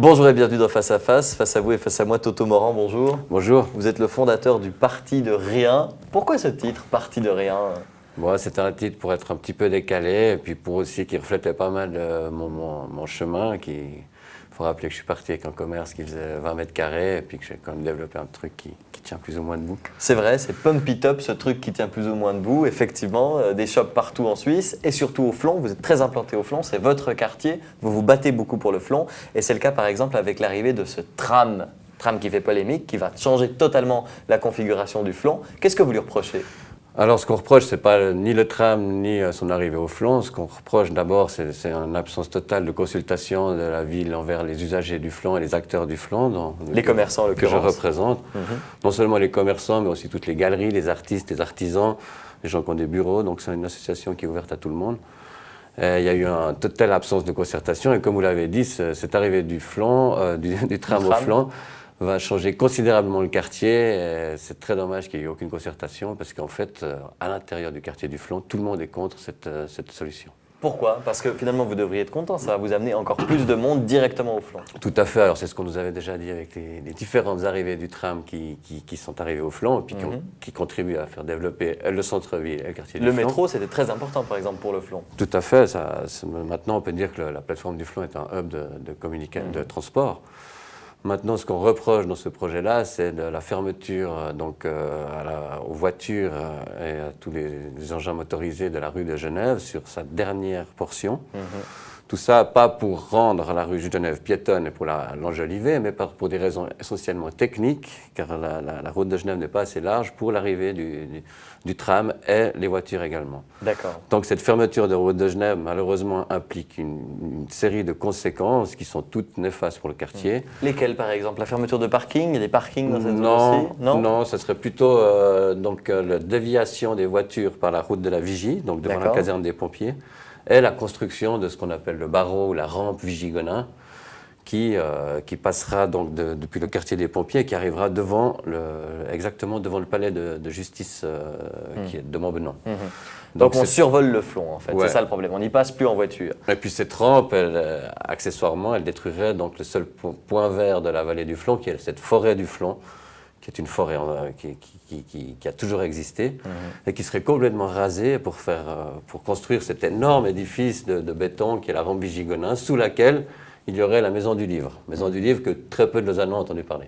Bonjour et bienvenue dans Face à Face. Face à vous et face à moi, Toto Morand, bonjour. Bonjour. Vous êtes le fondateur du Parti de Rien. Pourquoi ce titre, Parti de Rien? Bon, c'était un titre pour être un petit peu décalé et puis pour aussi qui reflétait pas mal mon chemin. Il faut rappeler que je suis parti avec un commerce qui faisait 20 mètres carrés et puis que j'ai quand même développé un truc qui tient plus ou moins debout. C'est vrai, c'est Pump It Up, ce truc qui tient plus ou moins debout. Effectivement, des shops partout en Suisse et surtout au Flon. Vous êtes très implanté au Flon, c'est votre quartier. Vous vous battez beaucoup pour le Flon. Et c'est le cas par exemple avec l'arrivée de ce tram qui fait polémique, qui va changer totalement la configuration du Flon. Qu'est-ce que vous lui reprochez? Alors, ce qu'on reproche, c'est pas ni le tram ni son arrivée au Flon. Ce qu'on reproche d'abord, c'est une absence totale de consultation de la ville envers les usagers du Flon et les acteurs du Flon. Les commerçants, en que je l'occurrence. représente. Non seulement les commerçants, mais aussi toutes les galeries, les artistes, les artisans, les gens qui ont des bureaux. Donc, c'est une association qui est ouverte à tout le monde. Il y a eu une totale absence de concertation. Et comme vous l'avez dit, cette arrivée du Flon, du tram au Flon, va changer considérablement le quartier. C'est très dommage qu'il n'y ait eu aucune concertation parce qu'en fait, à l'intérieur du quartier du Flon, tout le monde est contre cette solution. Pourquoi? Parce que finalement, vous devriez être content. Ça va vous amener encore plus de monde directement au Flon. Tout à fait. Alors, c'est ce qu'on nous avait déjà dit avec les différentes arrivées du tram qui sont arrivées au Flon et puis qui contribuent à faire développer le centre-ville et le quartier du Flon. Le métro, c'était très important, par exemple, pour le Flon. Tout à fait. Maintenant, on peut dire que la plateforme du Flon est un hub de transport. Maintenant, ce qu'on reproche dans ce projet-là, c'est de la fermeture aux voitures et à tous les engins motorisés de la rue de Genève sur sa dernière portion. Tout ça, pas pour rendre la rue de Genève piétonne et pour l'enjoliver, mais pour des raisons essentiellement techniques, car la route de Genève n'est pas assez large pour l'arrivée du tram et les voitures également. D'accord. Donc cette fermeture de route de Genève, malheureusement, implique une série de conséquences qui sont toutes néfastes pour le quartier. Lesquelles, par exemple? La fermeture de parking? Il y a des parkings dans cette zone Non, aussi? non, ça serait plutôt la déviation des voitures par la route de la Vigie, donc devant la caserne des pompiers, et la construction de ce qu'on appelle le barreau ou la rampe Vigie-Gonin, qui passera donc depuis le quartier des pompiers et qui arrivera exactement devant le palais de justice qui est de Montbenon. Donc on survole le Flon, en fait. Ouais. C'est ça le problème. On n'y passe plus en voiture. Et puis cette rampe, accessoirement, elle détruirait donc le seul point vert de la vallée du Flon, qui est cette forêt du Flon, qui est une forêt qui a toujours existé et qui serait complètement rasée pour construire cet énorme édifice de béton qui est la rampe Vigie-Gonin, sous laquelle il y aurait la Maison du Livre. Maison du Livre que très peu de Lausannois ont entendu parler.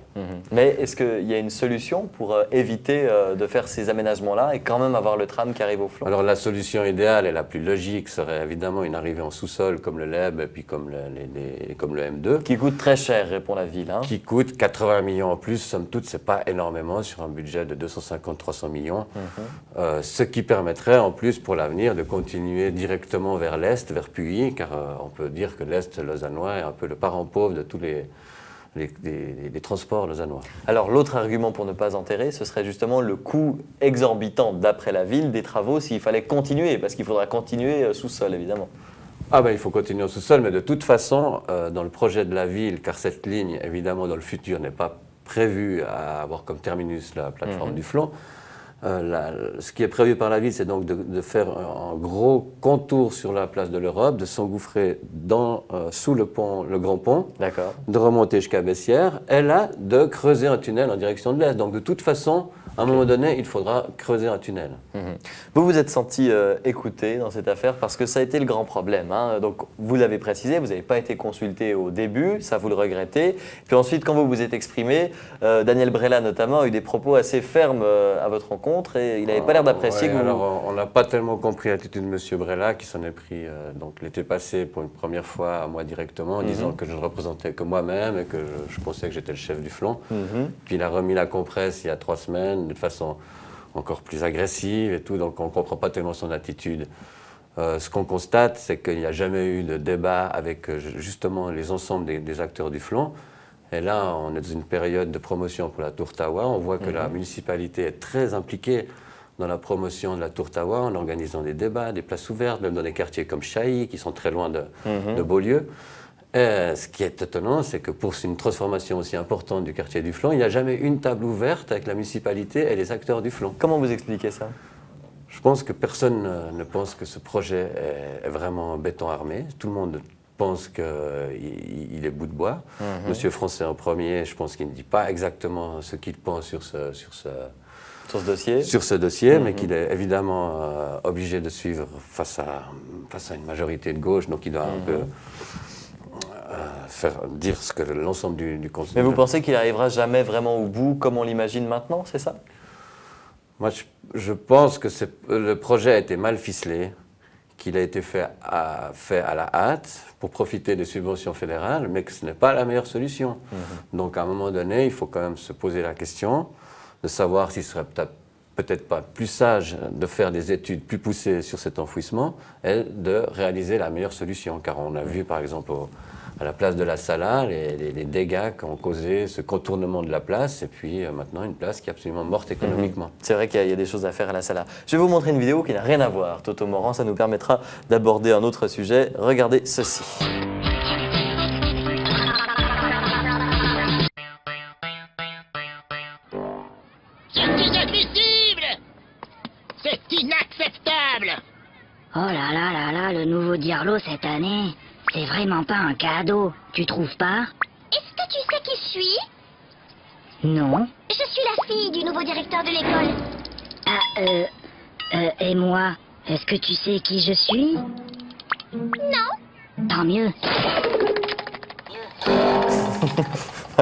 Mais est-ce qu'il y a une solution pour éviter de faire ces aménagements-là et quand même avoir le tram qui arrive au Flon? Alors la solution idéale et la plus logique serait évidemment une arrivée en sous-sol comme le LEB et puis comme le M2. Qui coûte très cher, répond la ville. Hein. Qui coûte 80 millions en plus, somme toute, c'est pas énormément sur un budget de 250-300 millions. Ce qui permettrait en plus pour l'avenir de continuer directement vers l'Est, vers Puy, car on peut dire que l'Est lausannois est un peu le parent pauvre de tous les transports lausannois. Alors l'autre argument pour ne pas enterrer, ce serait justement le coût exorbitant, d'après la ville, des travaux s'il fallait continuer, parce qu'il faudra continuer sous-sol évidemment. Ah ben il faut continuer au sous-sol, mais de toute façon, dans le projet de la ville, car cette ligne, évidemment, dans le futur, n'est pas prévue à avoir comme terminus la plateforme du Flon, ce qui est prévu par la ville, c'est donc de faire un gros contour sur la place de l'Europe, de s'engouffrer sous le grand pont, de remonter jusqu'à Bessières, et là, de creuser un tunnel en direction de l'Est. Donc de toute façon, à un moment donné, il faudra creuser un tunnel. Vous vous êtes senti écouté dans cette affaire parce que ça a été le grand problème. Hein. Donc vous l'avez précisé, vous n'avez pas été consulté au début, ça vous le regrettez. Puis ensuite, quand vous vous êtes exprimé, Daniel Brella notamment a eu des propos assez fermes à votre rencontre et il n'avait pas l'air d'apprécier que vous... Alors on n'a pas tellement compris l'attitude de M. Brella qui s'en est pris donc l'été passé pour une première fois à moi directement en disant que je ne représentais que moi-même et que je pensais que j'étais le chef du Flon. Puis il a remis la compresse il y a 3 semaines de façon encore plus agressive et tout, donc on ne comprend pas tellement son attitude. Ce qu'on constate, c'est qu'il n'y a jamais eu de débat avec justement les ensembles des acteurs du Flon. Et là, on est dans une période de promotion pour la Tour Tawa. On voit que la municipalité est très impliquée dans la promotion de la Tour Tawa en organisant des débats, des places ouvertes, même dans des quartiers comme Chailly, qui sont très loin de Beaulieu. Et ce qui est étonnant, c'est que pour une transformation aussi importante du quartier du Flon, il n'y a jamais une table ouverte avec la municipalité et les acteurs du Flon. Comment vous expliquez ça? Je pense que personne ne pense que ce projet est vraiment béton armé. Tout le monde pense qu'il est bout de bois. Monsieur Français en premier, je pense qu'il ne dit pas exactement ce qu'il pense sur ce dossier, mais qu'il est évidemment obligé de suivre face à une majorité de gauche, donc il doit un peu dire ce que l'ensemble du Conseil. Mais vous pensez qu'il n'arrivera jamais vraiment au bout comme on l'imagine maintenant, c'est ça? Moi, je pense que le projet a été mal ficelé, qu'il a été fait à la hâte pour profiter des subventions fédérales, mais que ce n'est pas la meilleure solution. Donc à un moment donné, il faut quand même se poser la question de savoir s'il serait peut-être pas plus sage de faire des études plus poussées sur cet enfouissement et de réaliser la meilleure solution. Car on a vu par exemple à la place de la Sala les dégâts qu'ont causé ce contournement de la place et puis maintenant une place qui est absolument morte économiquement. C'est vrai qu'il y a des choses à faire à la Sala. Je vais vous montrer une vidéo qui n'a rien à voir, Toto Morand, ça nous permettra d'aborder un autre sujet. Regardez ceci. C'est inadmissible! C'est inacceptable! Oh là là là là, le nouveau Diarlo cette année, c'est vraiment pas un cadeau, tu trouves pas? Est-ce que tu sais qui je suis? Non. Je suis la fille du nouveau directeur de l'école. Et moi, est-ce que tu sais qui je suis? Non? Tant mieux.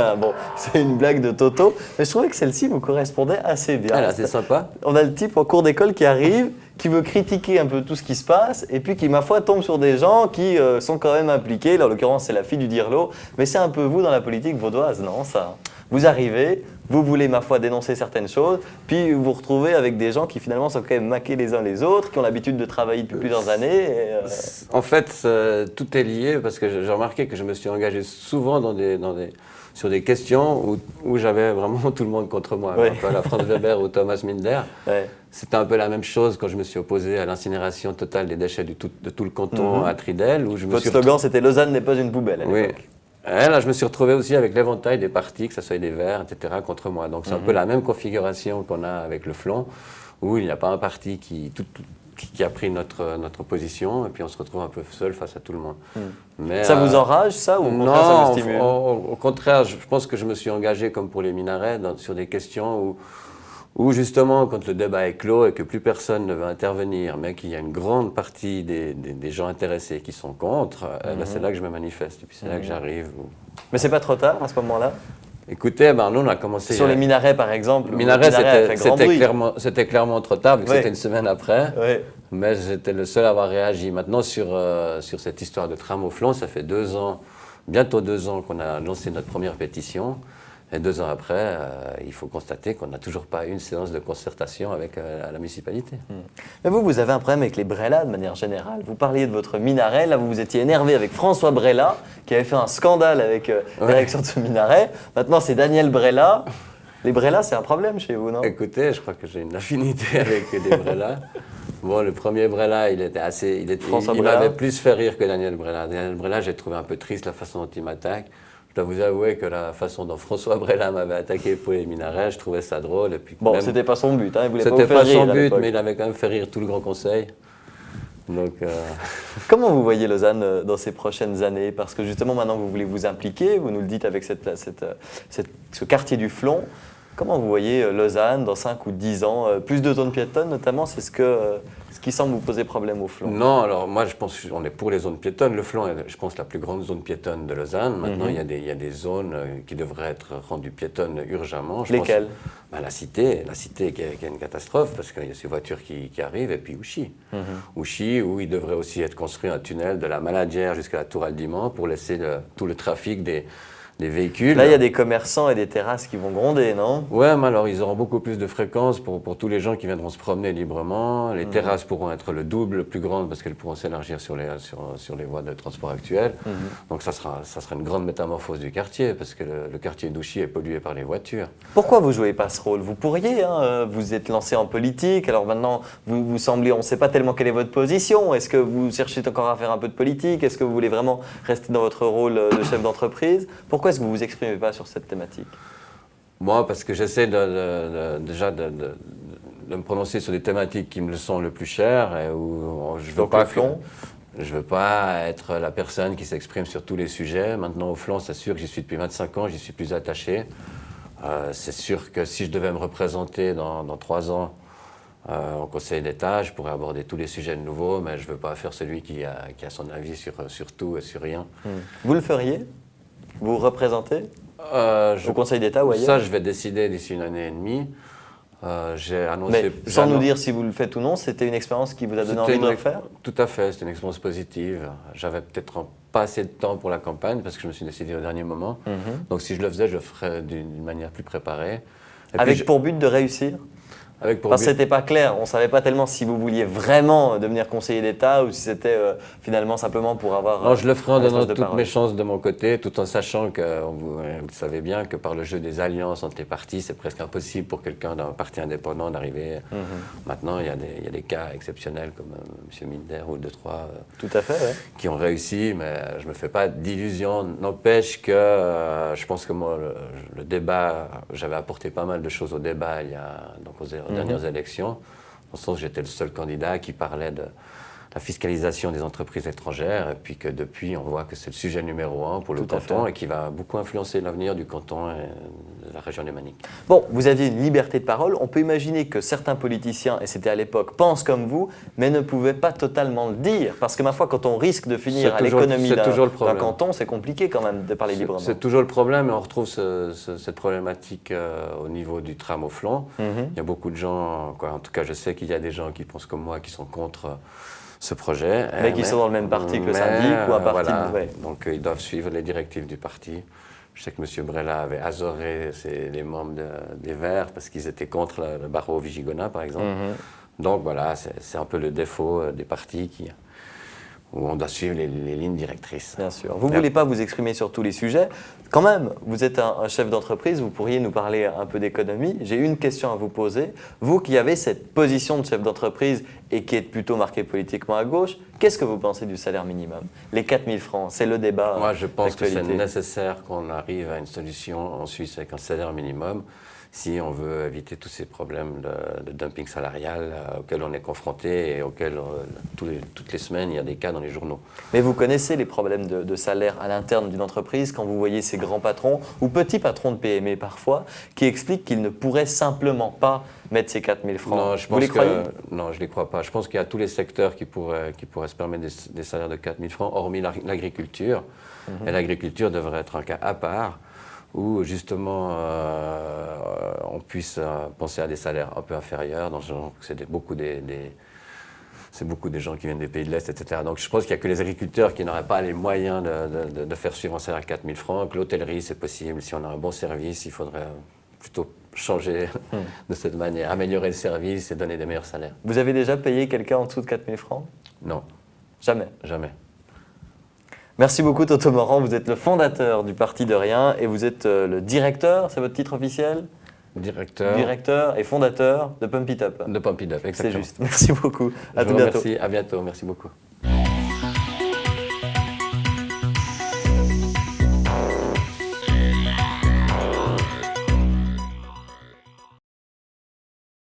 Ah, bon, c'est une blague de Toto, mais je trouvais que celle-ci vous correspondait assez bien. Ah, c'est sympa. On a le type en cours d'école qui arrive, qui veut critiquer un peu tout ce qui se passe, et puis qui, ma foi, tombe sur des gens qui sont quand même impliqués. Là, en l'occurrence, c'est la fille du Dirlo, mais c'est un peu vous dans la politique vaudoise, non ça? Vous arrivez, vous voulez, ma foi, dénoncer certaines choses, puis vous vous retrouvez avec des gens qui finalement sont quand même maqués les uns les autres, qui ont l'habitude de travailler depuis plusieurs années. En fait, tout est lié parce que j'ai remarqué que je me suis engagé souvent sur des questions où j'avais vraiment tout le monde contre moi, Oui. un peu à la Franz Weber ou Thomas Minder. Ouais. C'était un peu la même chose quand je me suis opposé à l'incinération totale des déchets de tout le canton à Tridel. Où je me Votre suis slogan, c'était « Lausanne n'est pas une poubelle » à Oui. l'époque. Et là, je me suis retrouvé aussi avec l'éventail des partis, que ce soit des Verts, etc., contre moi. Donc c'est un peu la même configuration qu'on a avec le Flon, où il n'y a pas un parti qui a pris notre position, et puis on se retrouve un peu seul face à tout le monde. Mais, Ça vous enrage, ça, ou au contraire, ça vous stimule? au contraire, je pense que je me suis engagé, comme pour les minarets, sur des questions où justement, quand le débat est clos et que plus personne ne veut intervenir, mais qu'il y a une grande partie des gens intéressés qui sont contre, là, c'est là que je me manifeste, et puis c'est là que j'arrive. Mais c'est pas trop tard à ce moment-là? Écoutez, nous, on a commencé... Sur les minarets, par exemple, Minarets, c'était clairement trop tard, vu que Oui. c'était une semaine après. Oui. Mais j'étais le seul à avoir réagi. Maintenant, sur cette histoire de tram au Flon, ça fait 2 ans, bientôt 2 ans qu'on a lancé notre première pétition. Et 2 ans après, il faut constater qu'on n'a toujours pas eu une séance de concertation avec la municipalité. Mais vous avez un problème avec les Brella de manière générale. Vous parliez de votre minaret, là vous vous étiez énervé avec François Brella, qui avait fait un scandale avec l'érection de ce minaret. Maintenant c'est Daniel Brella. Les Brella, c'est un problème chez vous, non? Écoutez, je crois que j'ai une affinité avec les Brella. Bon, le premier Brella, il m'avait plus fait rire que Daniel Brella. Daniel Brella, j'ai trouvé un peu triste la façon dont il m'attaque. Je dois vous avouer que la façon dont François Brella m'avait attaqué pour les minarets, je trouvais ça drôle. Et puis Bon, c'était pas son but, hein, il voulait pas vous C'était faire pas rire son à but, l'époque. mais il avait quand même fait rire tout le Grand Conseil. Donc, Comment vous voyez Lausanne dans ces prochaines années? Parce que justement maintenant vous voulez vous impliquer, vous nous le dites avec ce quartier du Flon. Comment vous voyez Lausanne dans 5 ou 10 ans? Plus de zones piétonnes notamment, c'est ce qui semble vous poser problème au Flon. non, alors moi je pense qu'on est pour les zones piétonnes. Le Flon est, je pense, la plus grande zone piétonne de Lausanne. Maintenant, il y a des zones qui devraient être rendues piétonnes urgemment. Lesquelles? La cité qui est une catastrophe parce qu'il y a ces voitures qui arrivent, et puis Ouchy. Ouchy, où il devrait aussi être construit un tunnel de la Maladière jusqu'à la Tour Aldimand pour laisser tout le trafic des véhicules. Là, il y a des commerçants et des terrasses qui vont gronder, non? Ouais, mais alors ils auront beaucoup plus de fréquences pour tous les gens qui viendront se promener librement. Les terrasses pourront être le double plus grandes parce qu'elles pourront s'élargir sur les voies de transport actuelles. Donc ça sera une grande métamorphose du quartier parce que le quartier d'Ouchy est pollué par les voitures. Pourquoi vous jouez pas ce rôle? Vous pourriez, hein, vous êtes lancé en politique, alors maintenant vous semblez, on ne sait pas tellement quelle est votre position. Est-ce que vous cherchez encore à faire un peu de politique? Est-ce que vous voulez vraiment rester dans votre rôle de chef d'entreprise? Pourquoi est-ce que vous ne vous exprimez pas sur cette thématique? Moi, parce que j'essaie déjà de me prononcer sur des thématiques qui me sont le plus chères et où je veux Donc pas le Flon? Je veux pas être la personne qui s'exprime sur tous les sujets. Maintenant, au flanc, c'est sûr que j'y suis depuis 25 ans, j'y suis plus attaché. C'est sûr que si je devais me représenter dans 3 ans au Conseil d'État, je pourrais aborder tous les sujets de nouveau, mais je ne veux pas faire celui qui a son avis sur tout et sur rien. Vous le feriez? Vous vous représentez au Conseil d'État ou ailleurs? Ça, je vais décider d'ici 1 année et demie. J'ai annoncé... Mais sans nous dire si vous le faites ou non, c'était une expérience qui vous a donné envie de le faire? Tout à fait, c'était une expérience positive. J'avais peut-être pas assez de temps pour la campagne parce que je me suis décidé au dernier moment. Donc si je le faisais, je le ferais d'une manière plus préparée. Et avec pour but de réussir? Avec pour Parce but... que c'était pas clair, on ne savait pas tellement si vous vouliez vraiment devenir conseiller d'État ou si c'était finalement simplement pour avoir... Non, je le ferai en donnant toutes parole. mes chances de mon côté, tout en sachant que, vous le savez bien, que par le jeu des alliances entre les partis, c'est presque impossible pour quelqu'un d'un parti indépendant d'arriver. Maintenant, il y a des cas exceptionnels comme M. Minder ou 2-3 Tout à fait, ouais. qui ont réussi, mais je ne me fais pas d'illusions. N'empêche que je pense que moi, le débat, j'avais apporté pas mal de choses au débat il y a, donc aux dernières élections, dans le sens que j'étais le seul candidat qui parlait de la fiscalisation des entreprises étrangères, et puis que depuis, on voit que c'est le sujet numéro 1 pour le canton et qui va beaucoup influencer l'avenir du canton et de la région lémanique. Bon, vous aviez une liberté de parole. On peut imaginer que certains politiciens, et c'était à l'époque, pensent comme vous, mais ne pouvaient pas totalement le dire. Parce que ma foi, quand on risque de finir à l'économie d'un canton, c'est compliqué quand même de parler librement. C'est toujours le problème, et on retrouve cette problématique au niveau du tram au flanc. Il y a beaucoup de gens, en tout cas je sais qu'il y a des gens qui pensent comme moi, qui sont contre ce projet. Mais qui sont dans le même parti que le syndic ou un parti... Voilà, donc ils doivent suivre les directives du parti. Je sais que M. Brella avait azoré les membres des Verts parce qu'ils étaient contre le barreau Vigigonat, par exemple. Donc voilà, c'est un peu le défaut des partis où on doit suivre les lignes directrices. Bien sûr. Vous ne voulez pas vous exprimer sur tous les sujets. Quand même, vous êtes un chef d'entreprise, vous pourriez nous parler un peu d'économie. J'ai une question à vous poser. Vous qui avez cette position de chef d'entreprise et qui êtes plutôt marqué politiquement à gauche, qu'est-ce que vous pensez du salaire minimum? Les 4 000 francs, c'est le débat. Moi, je pense que c'est nécessaire qu'on arrive à une solution en Suisse avec un salaire minimum si on veut éviter tous ces problèmes de dumping salarial auxquels on est confronté et auxquels toutes les semaines, il y a des cas dans les journaux. Mais vous connaissez les problèmes de salaire à l'interne d'une entreprise quand vous voyez ces grands patrons ou petits patrons de PME parfois qui expliquent qu'ils ne pourraient simplement pas mettre ces 4 000 francs. Non, vous les croyez? Non, je ne les crois pas. Je pense qu'il y a tous les secteurs qui pourraient se permettre des salaires de 4 000 francs, hormis l'agriculture. Et l'agriculture devrait être un cas à part, où justement on puisse penser à des salaires un peu inférieurs, dans ce genre, c'est beaucoup des gens qui viennent des pays de l'Est, etc. Donc je pense qu'il n'y a que les agriculteurs qui n'auraient pas les moyens de faire suivre un salaire à 4 000 francs, que l'hôtellerie c'est possible, si on a un bon service, il faudrait plutôt changer de cette manière, améliorer le service et donner des meilleurs salaires. Vous avez déjà payé quelqu'un en dessous de 4 000 francs? Non. Jamais? Jamais. Merci beaucoup Toto Morand, vous êtes le fondateur du Parti de Rien et vous êtes le directeur, c'est votre titre officiel? Directeur et fondateur de Pump It Up. De Pump It Up, exactement. C'est juste. Merci beaucoup. À tout bientôt. Merci, à bientôt. Merci beaucoup.